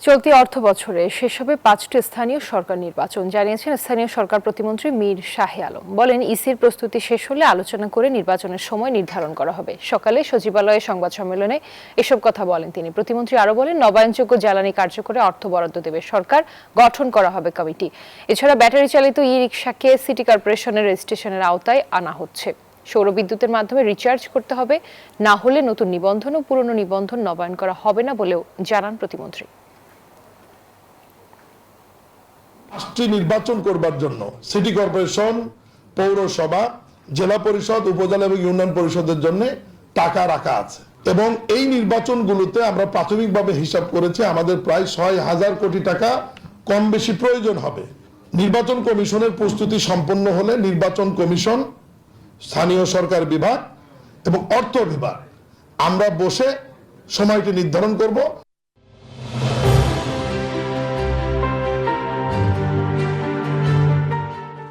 চলতি অর্থ বছরে শেষ হবে ৫টি স্থানীয় সরকার নির্বাচন, জানিয়েছেন স্থানীয় সরকার প্রতিমন্ত্রী মীর শাহে আলম। বলেন, ইসির প্রস্তুতি শেষ হলে আলোচনা করে নির্বাচনের সময় নির্ধারণ করা হবে। সকালে সচিবালয়ে সংবাদ সম্মেলনে এসব কথা বলেন তিনি। প্রতিমন্ত্রী আরো বলেন, নবায়নযোগ্য জ্বালানি কার্যকরে অর্থ বরাদ্দ দেবে সরকার, গঠন করা হবে কমিটি। এছাড়া ব্যাটারি চালিত ই-রিকশাকে সিটি কর্পোরেশনের রেজিস্ট্রেশনের আওতায় আনা হচ্ছে। সৌর বিদ্যুতের মাধ্যমে রিচার্জ করতে হবে, না হলে নতুন নিবন্ধন ও পুরনো নিবন্ধন নবায়ন করা হবে না বলেও জানান প্রতিমন্ত্রী। রাষ্ট্রীয় নির্বাচন করবার জন্য সিটি কর্পোরেশন, পৌরসভা, জেলা পরিষদ, উপজেলা এবং ইউনিয়ন পরিষদের জন্য টাকা রাখা আছে এবং এই নির্বাচনগুলোতে আমরা প্রাথমিকভাবে হিসাব করেছি আমাদের প্রায় ৬,০০০ কোটি টাকা কম বেশি প্রয়োজন হবে। নির্বাচন কমিশনের প্রস্তুতি সম্পন্ন হলে নির্বাচন কমিশন, স্থানীয় সরকার বিভাগ এবং অর্থ বিভাগ আমরা বসে সময়টি নির্ধারণ করব।